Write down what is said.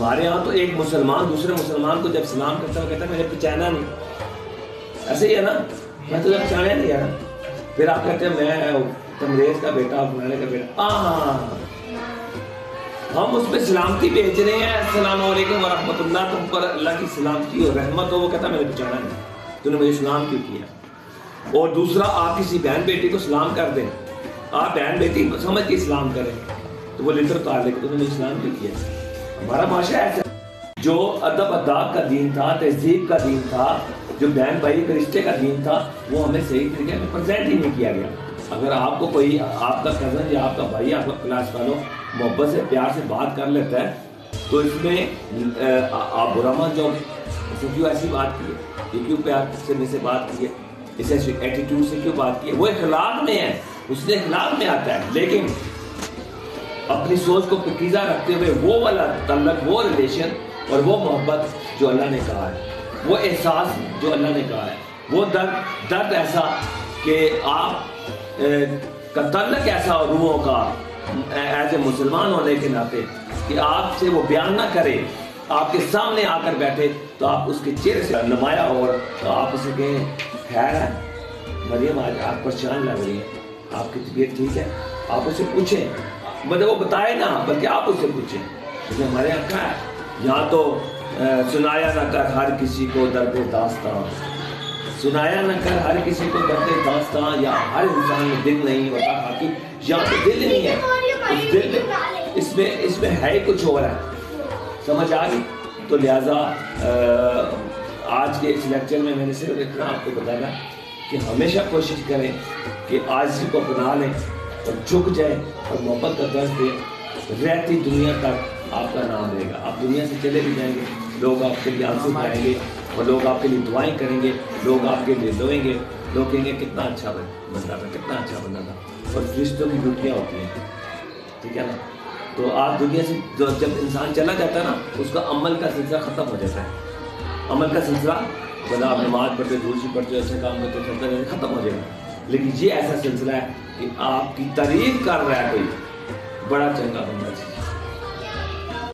ہمارے یہاں تو ایک مسلمان دوسرے مسلمان کو جب سلام کرتا ہے وہ کہتا ہے میں نے پہچانا نہیں. ایسے ہی ہے نا, میں تو پہچانا نہیں ہے نا. پھر آپ کہتے ہیں میں تمریز کا بیٹا فلانے کا بیٹا. ہم اس پہ سلامتی بھیج رہے ہیں, السلام علیکم ورحمۃ اللہ, تم پر اللہ کی سلامتی اور رحمت ہو. وہ کہتا ہے میں نے پہچانا نہیں, تو نے مجھے سلام کیوں کیا. اور دوسرا, آپ کسی بہن بیٹی کو سلام کر دیں, آپ بہن بیٹی سمجھ کے اسلام کریں تو وہ لطر اتار لے کہ تم نے مجھے اسلام کیوں کیا. ہمارا معاشرہ ایسا جو ادب اداب کا دین تھا, تہذیب کا دین تھا, جو بہن بھائی کے رشتے کا دین تھا, وہ ہمیں صحیح طریقے میں پریزنٹ ہی نہیں کیا گیا. اگر آپ کو کوئی آپ کا کزن یا آپ کا بھائی, آپ کا کلاس فیلو محبت سے پیار سے بات کر لیتا ہے تو اس میں آپ برا مان جاؤ گے. اس نے کیوں ایسی بات کی ہے, یہ کیوں پیار سے مجھ سے بات کی ہے, اس ایٹیٹیوڈ سے کیوں بات کی ہے. وہ اخلاق میں ہے, اس نے اخلاق میں آتا ہے, لیکن اپنی سوچ کو پکیزہ رکھتے ہوئے وہ والا تعلق, وہ ریلیشن اور وہ محبت جو اللہ نے کہا ہے, وہ احساس جو اللہ نے کہا ہے, وہ درد ایسا کہ آپ کا تعلق ایسا روحوں کا ایز اے مسلمان ہونے کے ناطے کہ آپ سے وہ بیان نہ کرے, آپ کے سامنے آ کر بیٹھے تو آپ اس کے چہرے سے نمایاں, اور آپ اسے کہیں خیر ہے مریم آج آپ پریشان لگ رہی ہیں, آپ کی طبیعت ٹھیک ہے, آپ اسے پوچھیں, مطلب وہ بتائے نا بلکہ آپ اسے پوچھیں. کیونکہ ہمارے یہاں کیا ہے, یہاں تو سنایا نہ کر ہر کسی کو درد داستان, سنایا نہ کر ہر کسی کو درد داستان, یا ہر انسان میں دل نہیں ہوتا باقی, یہاں پہ دل نہیں ہے, اس دل میں اس میں ہے ہی کچھ اور ہے. سمجھ آ گئی. تو لہٰذا آج کے اس لیکچر میں نے صرف اتنا آپ کو بتایا کہ ہمیشہ کوشش کریں کہ عاجزی کو اپنا لیں اور جھک جائیں اور محبت کا درس دیں. رہتی دنیا تک آپ کا نام رہے گا. آپ دنیا سے چلے بھی جائیں گے, لوگ آپ کے لیے آنسو بہائیں گے اور لوگ آپ کے لیے دعائیں کریں گے, لوگ آپ کے لیے روئیں گے, لوگ کہیں گے کتنا اچھا بندہ تھا, کتنا اچھا بندہ تھا. اور فرشتوں کی ڈیوٹیاں ہوتی ہیں, ٹھیک ہے نا. تو آپ دنیا سے جب انسان چلا جاتا ہے نا, اس کا عمل کا سلسلہ ختم ہو جاتا ہے. عمل کا سلسلہ بنا آپ نماز پڑھتے, دوسری پڑھتے, اچھے کام کرتے, ختم ہو جائے گا. لیکن یہ ایسا سلسلہ ہے کہ آپ کی تعریف کر رہا ہے کوئی, بڑا چنگا بندہ